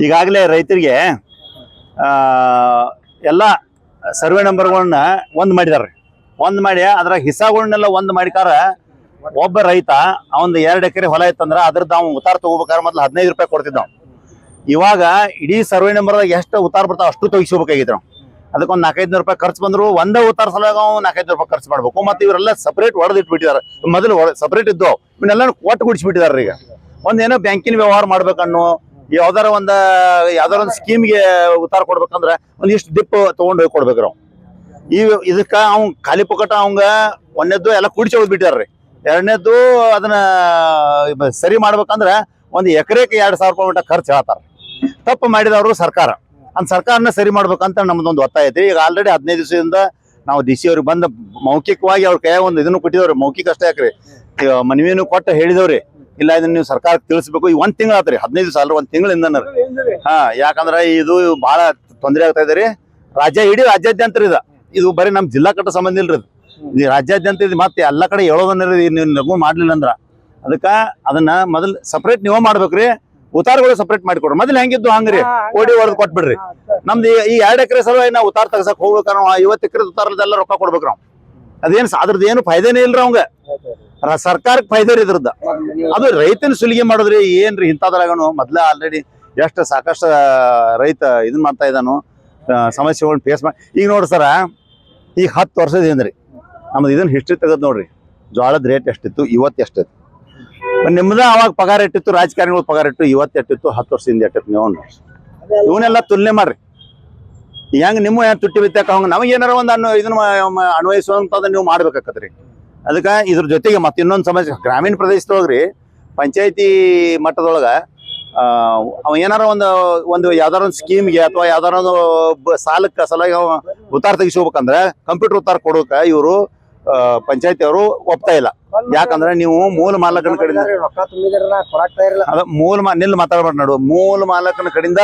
ಈಗಾಗಲೇ ರೈತರಿಗೆ ಎಲ್ಲ ಸರ್ವೆ ನಂಬರ್ಗಳನ್ನ ಒಂದು ಮಾಡಿದಾರೆ. ಒಂದು ಮಾಡಿ ಅದರ ಹಿಸ್ಸಾಗಳನ್ನೆಲ್ಲ ಒಂದು ಮಾಡಿಕಾರ ಒಬ್ಬ ರೈತ ಅವನ್ 2 ಎಕರೆ ಹೊಲ ಇತ್ತಂದ್ರೆ ಅದ್ರದ್ದು ಅವ್ನು ಉತ್ತಾರ ತಗೋಬೇಕಾದ್ರೆ ಮೊದಲು 15 ರೂಪಾಯಿ ಕೊಡ್ತಿದ್ದ. ಇವಾಗ ಇಡೀ ಸರ್ವೆ ನಂಬರ್ದಾಗ ಎಷ್ಟು ಉತ್ತಾರ ಬರ್ತಾವ ಅಷ್ಟು ತೆಗಿಸ್ಕೋಬೇಕಾಗಿದ್ರು. ಅದಕ್ಕೊಂದು 400-500 ರೂಪಾಯಿ ಖರ್ಚು ಬಂದ್ರು ಒಂದೇ ಉತ್ತಾರ ಸಲುವಾಗ 400 ರೂಪಾಯಿ ಖರ್ಚು ಮಾಡ್ಬೇಕು. ಮತ್ತೆ ಇವರೆಲ್ಲ ಸಪರೇಟ್ ಹೊಡೆದಿಟ್ಬಿಟ್ಟಿದ್ದಾರೆ. ಮೊದಲು ಸಪರೇಟ್ ಇದ್ದು ಇವನ್ನೆಲ್ಲ ಒಟ್ಟು ಗುಡಿಸ್ಬಿಟ್ಟಿದ್ದಾರೆ. ಈಗ ಒಂದೇನೋ ಬ್ಯಾಂಕಿನ ವ್ಯವಹಾರ ಮಾಡ್ಬೇಕನ್ನೋ ಯಾವ್ದಾರ ಒಂದು ಸ್ಕೀಮ್ಗೆ ಉತ್ತಾರ ಕೊಡ್ಬೇಕಂದ್ರೆ ಒಂದಿಷ್ಟು ದಿಪ್ ತಗೊಂಡು ಹೋಗಿ ಕೊಡ್ಬೇಕ್ರಿ. ಅವ್ ಇದಕ್ಕ ಅವ್ ಖಾಲಿ ಪುಕ್ಕಟ ಅವಂಗ ಒಂದೇದ್ದು ಎಲ್ಲ ಕುಡಿಸಿ ಹೋಗ್ಬಿಟ್ಟಾರ್ರಿ. ಎರಡನೇದ್ದು ಅದನ್ನ ಸರಿ ಮಾಡ್ಬೇಕಂದ್ರೆ ಒಂದು ಎಕರೆಗೆ 2,000 ರೂಪಾಯಿ ಮಟ್ಟ ಖರ್ಚು ಹೇಳ್ತಾರ. ತಪ್ಪು ಮಾಡಿದವರು ಸರ್ಕಾರ. ಸರ್ಕಾರನ ಸರಿ ಮಾಡ್ಬೇಕಂತ ನಮ್ದೊಂದು ಒತ್ತಾಯ ಐತಿ. ಈಗ ಆಲ್ರೆಡಿ 15 ದಿವಸದಿಂದ ನಾವು ಡಿ ಸಿ ಅವ್ರಿಗೆ ಬಂದ ಮೌಖಿಕವಾಗಿ ಅವ್ರ ಕೈ ಒಂದು ಇದನ್ನು ಕೊಟ್ಟಿದವ್ರಿ. ಮೌಖಿಕ ಅಷ್ಟೇ ಯಾಕ್ರಿ, ಮನವಿಯನ್ನು ಕೊಟ್ಟು ಹೇಳಿದವ್ರಿ. ಇಲ್ಲ ಇದನ್ನ ನೀವು ಸರ್ಕಾರಕ್ಕೆ ತಿಳಿಸ್ಬೇಕು. ಈಗ 1 ತಿಂಗಳು ಆತ್ರಿ, 15 ದಿವಸ ಅಲ್ರಿ, 1 ತಿಂಗಳಿಂದ. ಯಾಕಂದ್ರೆ ಇದು ಬಹಳ ತೊಂದರೆ ಆಗ್ತಾ ಇದೆ ರೀ. ಇಡೀ ರಾಜ್ಯಾದ್ಯಂತ ಇದು ಬರೀ ನಮ್ ಜಿಲ್ಲಾ ಕಟ್ಟ ಸಂಬಂಧ ಇಲ್ರಿ. ಇದು ರಾಜ್ಯಾದ್ಯಂತ ಇದು ಮತ್ತೆ ಎಲ್ಲಾ ಕಡೆ ಹೇಳೋದನ್ನ ನೀವು ಮಾಡ್ಲಿಲ್ಲ ಅಂದ್ರ ಅದಕ್ಕ ಅದನ್ನ ಮೊದಲ್ ಸಪರೇಟ್ ನೀವ ಮಾಡ್ಬೇಕ್ರಿ. ಉತ್ತಾರಗಳು ಸಪರೇಟ್ ಮಾಡಿಕೊಡ್ರಿ. ಮೊದಲು ಹೆಂಗಿದ್ದು ಹಂಗ್ರಿ ಓಡಿ ಹೊಡೆದು ಕೊಟ್ಬಿಡ್ರಿ. ನಮ್ದು ಈ 2 ಎಕರೆ ಸಲುವಾಗಿ ನಾವು ಉತ್ತಾರ ತಗಸಕ್ ಹೋಗ್ಬೇಕ. 50 ಎಕರೆ ಉತ್ತಾರದೆಲ್ಲ ರೊಕ್ಕ ಕೊಡ್ಬೇಕ್ರಿ ನಾವು. ಅದ್ರದ್ದು ಏನು ಫಾಯ್ದೇನೇ ಇಲ್ರಿ ಅವಂಗ. ಸರ್ಕಾರಕ್ಕೆ ಫಾಯ್ದೆ ರೀ ಇದ್ರದ್ದು. ಅದು ರೈತನ ಸುಲಿಗೆ ಮಾಡೋದ್ರಿ. ಏನ್ರಿ ಇಂಥದ್ರಾಗನು ಮೊದ್ಲ ಆಲ್ರೆಡಿ ಎಷ್ಟು ಸಾಕಷ್ಟು ರೈತ ಇದನ್ ಮಾಡ್ತಾ ಇದ್ದಾನು, ಸಮಸ್ಯೆಗಳನ್ನ ಫೇಸ್ ಮಾಡಿ. ಈಗ ನೋಡ್ರಿ ಸರ, ಈಗ 10 ವರ್ಷದಿಂದ್ರಿ ನಮ್ದು ಇದನ್ನ ಹಿಸ್ಟ್ರಿ ತೆಗೆದ್ ನೋಡ್ರಿ. ಜೋಳದ ರೇಟ್ ಎಷ್ಟಿತ್ತು, ಇವತ್ತು ಎಷ್ಟಿತ್ತು. ನಿಮ್ದ ಅವಾಗ ಪಗಾರ ಎಷ್ಟಿತ್ತು, ರಾಜಕಾರಣಿಗಳು ಪಗಾರ ಇಟ್ಟು ಇವತ್ತು ಎಷ್ಟಿತ್ತು, 10 ವರ್ಷದಿಂದ ಎಷ್ಟಿತ್ತು. ನೀವು ಇವನ್ನೆಲ್ಲ ತುಲನೆ ಮಾಡ್ರಿ. ಹೆಂಗ್ ನಿಮ್ಮ ತುಟ್ಟಿ ಬಿತ್ತಾಕ ಹಂಗ ನಮಗೆ ಏನಾರ ಒಂದು ಇದನ್ನ ಅನ್ವಯಿಸುವಂತದ ನೀವು ಮಾಡ್ಬೇಕಾಕತ್ರಿ. ಅದಕ್ಕೆ ಇದ್ರ ಜೊತೆಗೆ ಮತ್ತೆ ಇನ್ನೊಂದು ಸಮಸ್ಯೆ, ಗ್ರಾಮೀಣ ಪ್ರದೇಶದೊಳಗ್ರಿ ಪಂಚಾಯತಿ ಮಟ್ಟದೊಳಗ ಅವ ಏನಾರ ಒಂದು ಯಾವ್ದಾರ ಒಂದು ಸ್ಕೀಮ್ಗೆ ಅಥವಾ ಯಾವ್ದಾರ ಒಂದು ಸಾಲಕ್ಕೆ ಸಲುವಾಗಿ ಅವ ಉತ್ತಾರ ತೆಗಿಸ್ಕೋಬೇಕಂದ್ರೆ ಕಂಪ್ಯೂಟರ್ ಉತ್ತಾರ ಕೊಡೋಕ ಇವರು ಪಂಚಾಯತಿ ಅವರು ಒಪ್ತಾ ಇಲ್ಲ. ಯಾಕಂದ್ರೆ ನೀವು ಮೂಲ ಮಾಲಕನ ಕಡೆಯಿಂದ ಮೂಲ ಮಾಲಕನ ಕಡೆಯಿಂದ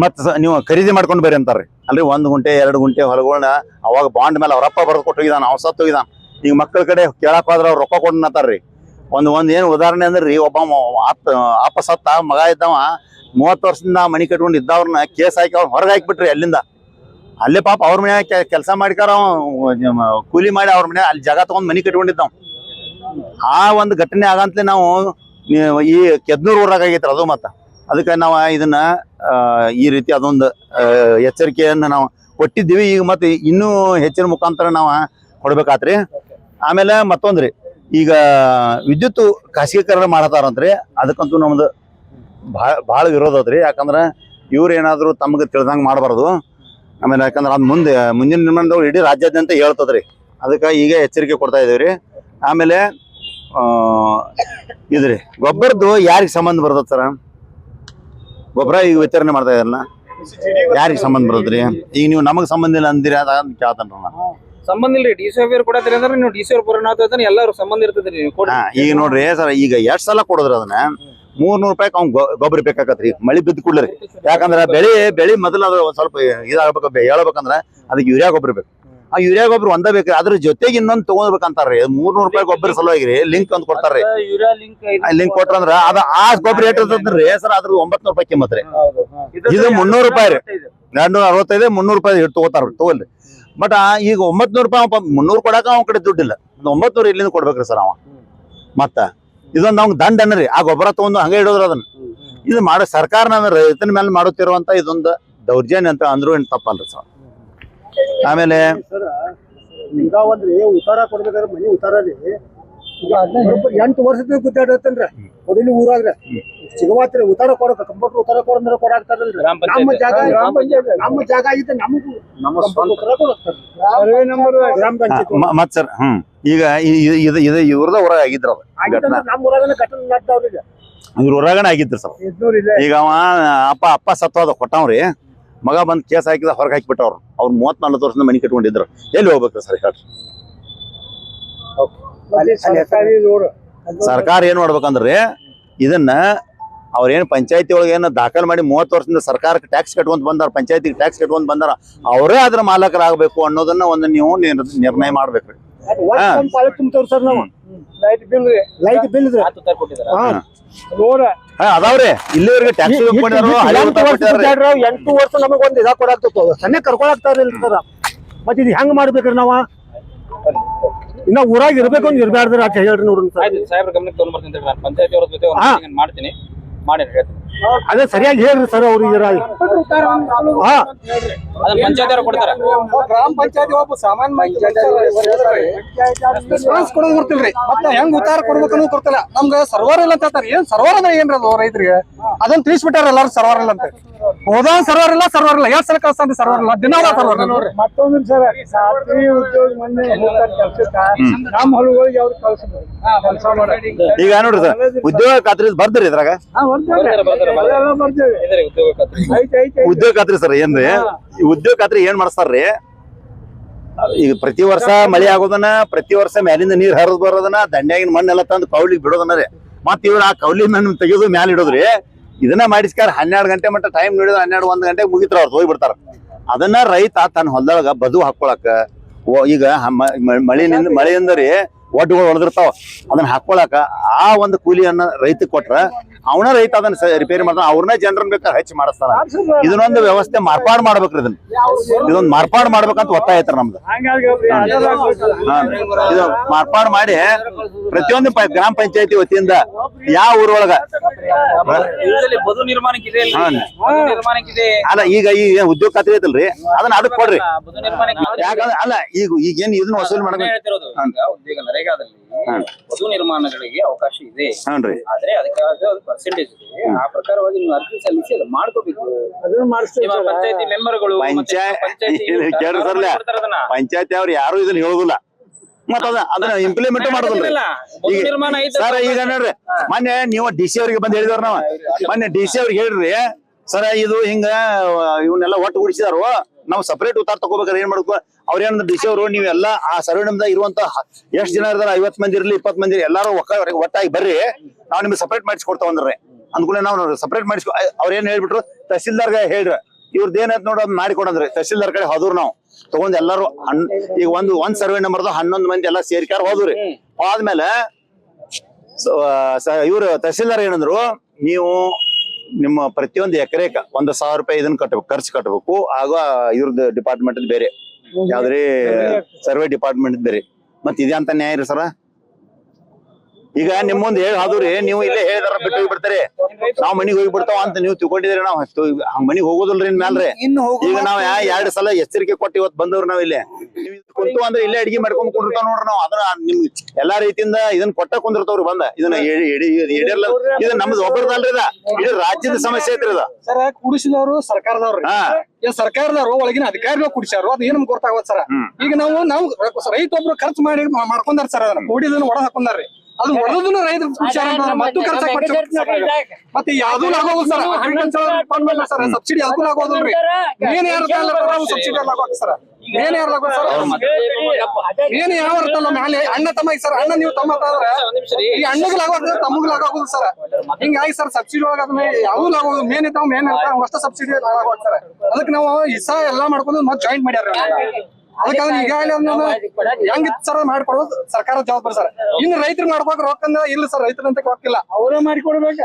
ಮತ್ತ ನೀವು ಖರೀದಿ ಮಾಡ್ಕೊಂಡು ಬೇರೆ ಅಂತಾರ್ರಿ. ಅಲ್ಲಿ 1 ಗುಂಟೆ 2 ಗುಂಟೆ ಹೊಲಗಳನ್ನ ಅವಾಗ ಬಾಂಡ್ ಮೇಲೆ ಅವ್ರಪ್ಪ ಬರೆದು ಕೊಟ್ಟು ಹೋಗಿದಾನ, ಅವ್ ಸತ್ತು ಹೋಗಿದಾನ. ಈಗ ಮಕ್ಕಳ ಕಡೆ ಕೇಳಕ್ ಹೋದ್ರ ಅವ್ರು ರೊಕ್ಕ ಕೊಡ್ತಾರ್ರಿ. ಒಂದ್ ಏನು ಉದಾಹರಣೆ ಅಂದ್ರಿ, ಒಬ್ಬ ಅಪ್ಪ ಸತ್ತ, ಮಗ ಇದ್ದವ 30 ವರ್ಷದಿಂದ ಮನಿ ಕಟ್ಕೊಂಡು ಇದ್ದವ್ರನ್ನ ಕೇಸ್ ಹಾಕಿ ಅವ್ರ ಹೊರಗೆ ಹಾಕಿಬಿಟ್ರಿ ಅಲ್ಲಿಂದ. ಅಲ್ಲೇ ಪಾಪ ಅವ್ರ ಮನ್ಯಾಗ ಕೆಲಸ ಮಾಡಿಕಾರ ಕೂಲಿ ಮಾಡಿ ಅವ್ರ ಮನ್ಯಾಗ ಅಲ್ಲಿ ಜಾಗ ತಗೊಂಡ್ ಮನಿ ಕಟ್ಕೊಂಡಿದ್ದಾವ್. ಆ ಒಂದು ಘಟನೆ ಆಗಂತಲೇ ನಾವು ಈ ಕೆದ್ನೂರ್ ಊರಾಗ ಆಗೈತ್ರಿ ಅದು. ಮತ್ತ ಅದಕ್ಕೆ ನಾವು ಇದನ್ನ ಈ ರೀತಿ ಅದೊಂದು ಎಚ್ಚರಿಕೆಯನ್ನ ನಾವು ಕೊಟ್ಟಿದ್ದೀವಿ. ಈಗ ಮತ್ತೆ ಇನ್ನೂ ಹೆಚ್ಚಿನ ಮುಖಾಂತರ ನಾವು ಕೊಡ್ಬೇಕಾತ್ರಿ. ಆಮೇಲೆ ಮತ್ತೊಂದ್ರಿ, ಈಗ ವಿದ್ಯುತ್ ಖಾಸಗೀಕರಣ ಮಾಡತಾರಂತ್ರಿ. ಅದಕ್ಕಂತೂ ನಮ್ದು ಭಾಳ ವಿರೋಧ ಅದ್ರಿ. ಯಾಕಂದ್ರೆ ಇವ್ರು ಏನಾದ್ರು ತಮ್ಗೆ ತಿಳಿದಂಗೆ ಮಾಡಬಾರ್ದು. ಆಮೇಲೆ ಯಾಕಂದ್ರೆ ಅದು ಮುಂದಿನ ನಿರ್ಮಾಣದವ್ರು ಇಡೀ ರಾಜ್ಯಾದ್ಯಂತ ಹೇಳ್ತದ್ರಿ. ಅದಕ್ಕೆ ಈಗ ಎಚ್ಚರಿಕೆ ಕೊಡ್ತಾ ಇದೀವ್ರಿ. ಆಮೇಲೆ ಇದ್ರಿ ಗೊಬ್ಬರದ್ದು ಯಾರಿಗೆ ಸಂಬಂಧ ಬರ್ತದ ಸರ? ಗೊಬ್ಬರ ಈಗ ವಿತರಣೆ ಮಾಡ್ತಾ ಇದಾರಲ್ಲ, ಯಾರಿಗೆ ಸಂಬಂಧ ಬರೋದ್ರಿ? ಈಗ ನೀವು ನಮಗ್ ಸಂಬಂಧ ಇಲ್ಲ ಅಂದಿರಿ, ಅದ ಕೇಳ್ತಾನ್ರಿ. ಸಂಬಂಧ ಇಲ್ರಿ, ಡಿ ಸಿ ಅವ್ರು ಕೊಡತ್ರಿ ಅಂದ್ರೆ ನೀವು ಡಿ ಸಿ ಅವ್ರು ಬರೋಣ ಎಲ್ಲರೂ ಸಂಬಂಧ ಇರ್ತದ್ರಿ. ಈಗ ನೋಡ್ರಿ ಸರ್, ಈಗ 2 ಸಲ ಕೊಡೋದ್ರಿ ಅದನ್ನ 300 ರೂಪಾಯಿಗೆ ಅವ್ನ್ ಗೊಬ್ಬರ ಬೇಕಾಕತ್ರಿ. ಮಳಿ ಬಿದ್ದು ಕೂಡ್ರಿ. ಯಾಕಂದ್ರ ಬೆಳಿ ಮೊದಲ ಅದು ಸ್ವಲ್ಪ ಇದಾಗಬೇಕು. ಹೇಳ್ಬೇಕಂದ್ರ ಅದಕ್ಕೆ ಯೂರಿಯಾ ಗೊಬ್ಬರ ಬೇಕು. ಆ ಯೂರಿಯಾ ಗೊಬ್ಬರ ಒಂದ ಬೇಕ್ರಿ. ಅದ್ರ ಜೊತೆಗೆ ಇನ್ನೊಂದು ತಗೋಬೇಕಂತಾರ್ರಿ. 300 ರೂಪಾಯಿ ಗೊಬ್ಬರ ಸಲುವಾಗಿ ಲಿಂಕ್ ಅಂತ ಕೊಡ್ತಾರ್ರಿ. ಲಿಂಕ್ ಕೊಟ್ರಂದ್ರ ಅದ ಆ ಗೊಬ್ಬರ ರೇಟ್ ಇರ್ತದ್ರಿ ಸರ್. ಅದ್ರ 900 ರೂಪಾಯಿ ಕಿಮ್ಮತ್ರಿ. ಇದು 300 ರೂಪಾಯಿ ರೀ. 265 300 ರೂಪಾಯಿ ತಗೋಲ್ರಿ. ಬಟ್ ಈಗ 900 ರೂಪಾಯಿ 300 ಕೊಡಾಕ ಅವ್ನ ಕಡೆ ದುಡ್ಡಿಲ್ಲ. 900 ಇಲ್ಲಿಂದ ಕೊಡ್ಬೇಕ್ರಿ ಸರ್ ಅವ. ಮತ್ತ ಇದೊಂದು ಅವ್ನ ದಂಡ ಅನ್ನರಿ. ಆ ಗೊಬ್ಬರ ತಗೊಂಡು ಹಂಗೆ ಇಡೋದ್ರ ಅದನ್ನ. ಇದು ಮಾಡೋ ಸರ್ಕಾರ ರೈತನ ಮೇಲೆ ಮಾಡುತ್ತಿರುವಂತ ಇದೊಂದು ದೌರ್ಜನ್ಯ ಅಂತ ಅಂದ್ರೂ ಏನ್ ತಪ್ಪಲ್ರಿ ಸರ್. ಆಮೇಲೆ ಈಗ ಒಂದ್ರಿ ಉತ್ತಾರ ಕೊಡ್ಬೇಕಾದ್ರೆ ಮನಿ ಉತ್ತಾರಲ್ಲಿ 8 ವರ್ಷದ ಗುದ್ದಾಡತ್ತಂದ್ರ ಮೊದಲು ಊರಾಗ್ರೆ ಸಿಗವಾತ್ರಿ. ಉತ್ತಾರ ಕೊಡಕ ಕಂಪ್ಯೂಟರ್ ಉತ್ತಾರ ಕೊಡಂದ್ರೆ ಕೊಡಾಕ್ತಾರಲ್ರಿ. ನಮ್ಮ ಜಾಗ ಆಗಿದ್ದ ನಮಗೂ ಮತ್ ಸರ್ ಈಗ ಇವ್ರದ ಊರಾಗ ಆಗಿದ್ರ ನಮ್ಮ ಊರಾಗನ ಘಟನೆ ನಡ್ತಾವ್ರಿಗೆ. ಇವ್ರ ಊರಾಗನ ಆಗಿದ್ರಿ ಸರ್. ಈಗ ಅವ ಅಪ್ಪ ಸತ್ತೋದ ಕೊಟ್ಟವ್ರಿ. ಮಗ ಬಂದ್ ಕೇಸ್ ಹಾಕಿದ ಹೊರಗೆ ಹಾಕಿಬಿಟ್ಟವ್ರು. ಅವ್ರು 30-40 ವರ್ಷದಿಂದ ಮನಿ ಕಟ್ಕೊಂಡಿದ್ರು. ಎಲ್ಲಿ ಹೋಗ್ಬೇಕ್ರಿ ಸರ್ ಹೇಳ್ರಿ? ಸರ್ಕಾರ ಏನ್ ಮಾಡ್ಬೇಕಂದ್ರಿ, ಇದನ್ನ ಅವ್ರೇನು ಪಂಚಾಯತಿ ಒಳಗೆ ಏನು ದಾಖಲೆ ಮಾಡಿ 30 ವರ್ಷದಿಂದ ಸರ್ಕಾರಕ್ಕೆ ಟ್ಯಾಕ್ಸ್ ಕಟ್ಕೊಂತ ಬಂದಾರ, ಪಂಚಾಯತಿಗೆ ಟ್ಯಾಕ್ಸ್ ಕಟ್ಕೊಂತ ಬಂದಾರ, ಅವರೇ ಅದ್ರ ಮಾಲಕರಾಗಬೇಕು ಅನ್ನೋದನ್ನ ಒಂದು ನೀವು ನಿರ್ಣಯ ಮಾಡ್ಬೇಕ್ರಿ. ವರ್ಷ ಪಾಳಿ ತುಂಬ್ತೇವ್ರಿ ಸರ್ ನಾವು ಲೈಟ್ ಬಿಲ್ ಕೊಟ್ಟಿದ್ದಾರೆ ಹಾ ನೋಡ ಅದಾವ್ರಿ ಇಲ್ಲಿವರೆಗೆ ಟ್ಯಾಕ್ಸ್ ಕೊಟ್ಟಿದಾರ 8 ವರ್ಷ ನಮಗ್ ಒಂದ್ ಇದಾಗ ಕೊಡಾಕ್ತಿತ್ತು ಸನ್ನೆ ಕರ್ಕೊಳಾಕ್ತಾರಿಲ್ಲ ಸರ್ ಮತ್ ಇದು ಹೆಂಗ್ ಮಾಡ್ಬೇಕ್ರಿ ನಾವ ಇನ್ನ ಊರಾಗ ಇರ್ಬೇಕು ಅಂತ ಇರ್ಬ್ಯಾರ್ದ್ರಿ ಅಂತ ಹೇಳ್ರಿ ನೋಡ್ರಿ ಸರ್ ಆಯ್ತು ಸಾಹೇಬ್ರ ಗಮನಕ್ಕೆ ತಗೊಂಡ್ ಬರ್ತೀನಿ ನಾನು ಪಂಚಾಯತಿ ಅವ್ರ ಜೊತೆ ಒಂದು meeting ಮಾಡ್ತೀನಿ ಮಾಡಿ ಹೇಳ್ತೀನಿ ಅದೇ ಸರಿಯಾಗಿ ಹೇಳ್ರಿ ಸರ್ ಅವ್ರಿಗೆ ಹಾ ಅದನ್ನ ಪಂಚಾಯತಿ ಅವ್ರು ಕೊಡ್ತಾರೆ ಗ್ರಾಮ ಪಂಚಾಯತಿ ಒಬ್ಬ ಸಾಮಾನ್ಯ ರೆಸ್ಪಾನ್ಸ್ ಕೊಡೋದು ಗೊತ್ತಿಲ್ರಿ ಮತ್ತೆ ಹೆಂಗ್ ಉತ್ತಾರ ಕೊಡ್ಬೇಕನ್ನೋದು ಗೊತ್ತಿಲ್ಲ ನಮ್ಗ ಸರ್ವರ್ ಇಲ್ಲ ಅಂತ ಹೇಳ್ತಾರೆ ಏನ್ ಸರ್ವರ್ ಅಂದ್ರೆ ಏನ್ರಿ ಅದು ರೈತರಿಗೆ ಅದನ್ನ ತಿಳಿಸ್ಬಿಟ್ಟಾರ ಎಲ್ಲಾರು ಸರ್ವರ್ ಇಲ್ಲ ಅಂತ ಹೋದ ಸರ್ವರ್ ಇಲ್ಲ ಎರಡ್ ಸಲ ಕಳ್ಸ್ತಾನ್ರಿ ಸರ್ವರ್ ಇಲ್ಲ ದಿನಾದ ಸರ್ವರ್ ನೋಡ್ರಿ ಮತ್ತೊಂದು ಸರ್ ಖಾಸಗಿ ಉದ್ಯೋಗ ಮೊನ್ನೆ ಕೆಲ್ಸಕ್ಕ ನಮ್ಮ ಹೊಲಗಳಿಗೆ ಅವ್ರು ಕಳ್ಸಿದ್ರು ಕೆಲಸ ಮಾಡಿ ಈಗ ನೋಡ್ರಿ ಸರ್ ಉದ್ಯೋಗ ಖಾತ್ರಿ ಬರ್ದ್ರಿ ಇದ್ರಾಗ ಇದ್ರಿ ಉದ್ಯೋಗ ಖಾತ್ರಿ ಉದ್ಯೋಗ ಖಾತ್ರಿ ಸರ್ ಏನ್ರಿ ಈ ಉದ್ಯೋಗ ಖಾತ್ರಿ ಏನ್ ಮಾಡಿಸ್ತಾರ್ರಿ ಈಗ ಪ್ರತಿ ವರ್ಷ ಮಳೆ ಆಗೋದನ್ನ ಪ್ರತಿ ವರ್ಷ ಮ್ಯಾಲಿಂದ ನೀರ್ ಹರಿದ್ ಬರೋದನ್ನ ದಂಡ್ಯಾಗಿನ ಮಣ್ಣೆಲ್ಲ ತಂದು ಕೌಲಿಗೆ ಬಿಡೋದನ್ನ ರೀ ಮತ್ ಇವ್ರ ಆ ಕೌಲಿ ಮಣ್ಣು ತೆಗೆದು ಮ್ಯಾಲ ಇಡೋದ್ರಿ ಇದನ್ನ ಮಾಡಿಸ್ಕಾರ 12 ಗಂಟೆ ಮಟ್ಟ ಟೈಮ್ ನೋಡಿದ್ರೆ 12-1 ಗಂಟೆಗೆ ಮುಗಿತ್ರ ಅವ್ರು ಹೋಗ್ಬಿಡ್ತಾರ ಅದನ್ನ ರೈತ ತನ್ನ ಹೊಲದೊಳಗ ಬದು ಹಾಕೊಳಕ ಈಗ ಮಳೆಯಿಂದ ರೀ ಒಡ್ಡುಗಳು ಹೊಡೆದಿರ್ತಾವ ಅದನ್ನ ಹಾಕೊಳಕ ಆ ಒಂದು ಕೂಲಿಯನ್ನ ರೈತಕ್ಕೆ ಕೊಟ್ರ ಅವನ ರೈತ ಅದನ್ನ ರಿಪೇರಿ ಮಾಡ್ತಾನ ಅವ್ರನ್ನ ಜನರನ್ನ ಬೇಕಾದ್ರೆ ಹೆಚ್ಚು ಮಾಡಿಸ್ತಾನ ಇದನ್ನೊಂದು ವ್ಯವಸ್ಥೆ ಮಾರ್ಪಾಡು ಮಾಡ್ಬೇಕ್ರಿ ಇದೊಂದು ಮಾರ್ಪಾಡು ಮಾಡ್ಬೇಕಂತ ಒತ್ತಾಯ ಐತ್ರ ನಮ್ದು ಇದು ಮಾರ್ಪಾಡು ಮಾಡಿ ಪ್ರತಿಯೊಂದು ಗ್ರಾಮ ಪಂಚಾಯತಿ ವತಿಯಿಂದ ಯಾವ ಊರೊಳಗ ಬದು ನಿರ್ಮಾಣಕ್ಕಿದೆ ಅಲ್ಲ ಈಗ ಈ ಉದ್ಯೋಗ ಖಾತ್ರಿ ಐತಲ್ರಿ ಅದನ್ನ ಅದಕ್ಕೆ ಕೊಡ್ರಿ ಬದು ನಿರ್ಮಾಣಕ್ಕೆ ಯಾಕಂದ್ರೆ ಅಲ್ಲ ಈಗ ಏನ್ ಇದನ್ನ ವಸೂಲಿ ಮಾಡ್ಬೇಕು ಹೇಳ್ತಿರೋದು ಉದ್ಯೋಗ ನರೇಗಾದಲ್ಲಿ ಬದು ನಿರ್ಮಾಣಗಳಿಗೆ ಅವಕಾಶ ಇದೆ ಹ್ಞೂನ್ರಿ ಆದ್ರೆ ಅದಕ್ಕಾದ ಪರ್ಸೆಂಟೇಜ್ ಇದೆ ಆ ಪ್ರಕಾರವಾಗಿ ನೀವು ಅರ್ಜಿ ಸಲ್ಲಿಸಿ ಅದು ಮಾಡ್ಕೋಬೇಕು ಅದನ್ನ ಮಾಡಿಸ್ತೇವೆ ಪಂಚಾಯತಿ ಮೆಂಬರ್ಗಳು ಪಂಚಾಯತಿ ಅವ್ರು ಯಾರು ಇದನ್ನ ಹೇಳುದಿಲ್ಲ ಮತ್ತ ಅದನ್ನ ಇಂಪ್ಲಿಮೆಂಟ್ ಮಾಡೋದಿಲ್ರಿ ಸರ್ ಈಗ ನೋಡ್ರಿ ಮೊನ್ನೆ ನೀವು DC ಅವ್ರಿಗೆ ಬಂದ್ ಹೇಳಿದವ್ರ ನಾವ್ ಮೊನ್ನೆ DC ಅವ್ರಿಗೆ ಹೇಳ್ರಿ ಸರ್ ಇದು ಹಿಂಗ ಇವನ್ನೆಲ್ಲ ಒಟ್ಟು ಗುಡಿಸಿದಾರು ನಾವು ಸಪರೇಟ್ ಉತ್ತಾರ ತಗೋಬೇಕಾದ್ರೆ ಏನ್ ಮಾಡ್ಬೇಕು ಅವ್ರ ಏನಂದ್ರೆ DC ಅವರು ನೀವೆಲ್ಲ ಆ ಸರ್ವೆ ನಮ್ದಾಗ ಇರುವಂತ ಎಷ್ಟ್ ಜನ ಇರ್ತಾರ 50 ಮಂದಿ ಇರ್ಲಿ 20 ಮಂದಿ ಎಲ್ಲಾರು ಒಟ್ಟಾಗಿ ಬರ್ರಿ ನಾವ್ ನಿಮ್ಗೆ ಸಪರೇಟ್ ಮಾಡಿಸ್ಕೊಡ್ತಾವ ಅಂದ್ರಿ ಅಂದ್ಕೂಲೆ ನಾವು ಸಪರೇಟ್ ಮಾಡಿಸ್ಕೊ ಅವ್ರ ಏನ್ ಹೇಳ್ಬಿಟ್ರು ತಹಸೀಲ್ದಾರ್ಗೆ ಹೇಳ್ರಿ ಇವ್ರದ್ದು ಏನೈತ್ ನೋಡ ಮಾಡಿಕೊಡಂದ್ರಿ ತಹಸೀಲ್ದಾರ್ ಕಡೆ ಹೋದ್ರು ನಾವು ತಗೊಂಡ್ ಎಲ್ಲಾರು ಈಗ ಒಂದ್ ಸರ್ವೆ ನಂಬರ್ದು 11 ಮಂದಿ ಎಲ್ಲಾ ಸೇರಿಕಾರ ಹೋದ್ರಿ ಆದ್ಮೇಲೆ ಇವ್ರು ತಹಸೀಲ್ದಾರ್ ಏನಂದ್ರು ನೀವು ನಿಮ್ಮ ಪ್ರತಿಯೊಂದು ಎಕರೆಕ 1,000 ರೂಪಾಯಿ ಇದನ್ನ ಕಟ್ಟಬೇಕು ಖರ್ಚು ಕಟ್ಟಬೇಕು ಆಗ ಇವ್ರದ್ದು ಡಿಪಾರ್ಟ್ಮೆಂಟ್ ಬೇರೆ ಯಾವ್ದ್ರಿ ಸರ್ವೆ ಡಿಪಾರ್ಟ್ಮೆಂಟ್ ಬೇರೆ ಮತ್ ಇದೇ ಅಂತ ನ್ಯಾಯ ರೀ ಸರ ಈಗ ನಿಮ್ ಮುಂದೆ ಹೇಳಿ ಹಾದ್ರಿ ನೀವು ಇಲ್ಲೇ ಹೇಳಿದಾರ ಬಿಟ್ಟು ಹೋಗಿ ಬಿಡ್ತಾರೆ ನಾವ್ ಮನಿಗ್ ಹೋಗಿ ಬಿಡ್ತಾವ ಅಂತ ನೀವು ತಿಳ್ಕೊಂಡಿದ್ರಿ ನಾವ್ ಮನಿಗ್ ಹೋಗೋದಿಲ್ರಿ ಮ್ಯಾಲ್ರಿ ಈಗ ನಾವ್ 2 ಸಲ ಎಚ್ಚರಿಕೆ ಕೊಟ್ಟು ಇವತ್ತು ಬಂದವ್ರು ನಾವ್ ಇಲ್ಲಿ ಕುಂತು ಅಂದ್ರೆ ಇಲ್ಲೇ ಅಡಿಗೆ ಮಾಡ್ಕೊಂಡ್ ಕುಂದಿರ್ತಾವ ನೋಡ್ರಿ ನಾವ್ ಅದನ್ನ ನಿಮ್ಗೆ ಎಲ್ಲಾ ರೀತಿಯಿಂದ ಇದನ್ನ ಕೊಟ್ಟ ಕುಂದಿರ್ತಾವ್ರಿ ಬಂದ ಇದನ್ನ ಇದು ನಮ್ದು ಒಬ್ಬರದಲ್ರಿ ಇದು ರಾಜ್ಯದ ಸಮಸ್ಯೆ ಐತ್ರಿ ಇದ ಸರ್ ಕುಡಿಸಿದವರು ಸರ್ಕಾರದವ್ರು ಸರ್ಕಾರದವರು ಒಳಗಿನ ಅಧಿಕಾರಿಗಳು ಕುಡಿಸ್ಯಾರು ಅದ್ ಏನ್ ಗೊತ್ತಾಗತ್ ಸರ್ ಈಗ ನಾವು ರೈತ ಒಬ್ರು ಖರ್ಚು ಮಾಡಿ ಮಾಡ್ಕೊಂಡಾರ ಸರ್ ಅದನ್ನ ಕೂಡಿದನ್ನ ಒಡ ಹಾಕೊಂಡಾರ್ರಿ ಅದು ಹೊರದನ್ನ ರೈತರು ಕುಡಿಸ್ಯಾರ ಮತ್ತು ಮತ್ತೆ ಯಾವ್ದು ಆಗೋದು sir agriculture department sir subsidy ಯಾವ್ದು ಆಗೋದಿಲ್ರಿ ಏನ್ ಯಾರು ಸಬ್ಸಿಡಿ ಎಲ್ಲ ಆಗೋದು ಸರ್ ಏನ್ ಯಾರು ಆಗೋದು ಸರ್ ಏನ್ ಯಾವ ಇರ್ತಲ್ಲ ಮ್ಯಾಲೆ ಅಣ್ಣ ತಮ್ಮ ಸರ್ ಅಣ್ಣ ನೀವು ತಮ್ಮ ಆದ್ರೆ ಈ ಅಣ್ಣಗಳಾಗೋದು ತಮ್ಮಗಳಾಗೋದು ಸರ್ ಹಿಂಗಾಗಿ ಸರ್ ಸಬ್ಸಿಡಿ ಒಳಗ ಅದನ್ನ ಯಾವ್ದು ಆಗೋದು ಮೇನ್ ಇರ್ತಾವ ಮೇನ್ ಇರ್ತಾವ ಅಷ್ಟ ಸಬ್ಸಿಡಿ ಆಗೋದು ಸರ್ ಅದಕ್ಕೆ ನಾವು ಇಸ ಎಲ್ಲಾ ಮಾಡ್ಕೊಂಡು ಮತ್ತೆ ಜಾಯಿಂಟ್ ಮಾಡ್ಯಾರ ಅದಕ್ಕೆ ಈಗಾಗಲೇ ಹೆಂಗಿತ್ತು ಸರ್ ಮಾಡ್ಕೊಡೋದು ಸರ್ಕಾರ ಜವಾಬ್ದಾರಿ ಸರ್ ಇನ್ನು ರೈತರು ಮಾಡ್ಬೇಕು ರೊಕ್ಕಂದ ಇಲ್ಲ ಸರ್ ರೈತರಂತ ರೊಕ್ಕಿಲ್ಲ ಅವರೇ ಮಾಡಿಕೊಡ್ಬೇಕು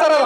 ಸರ್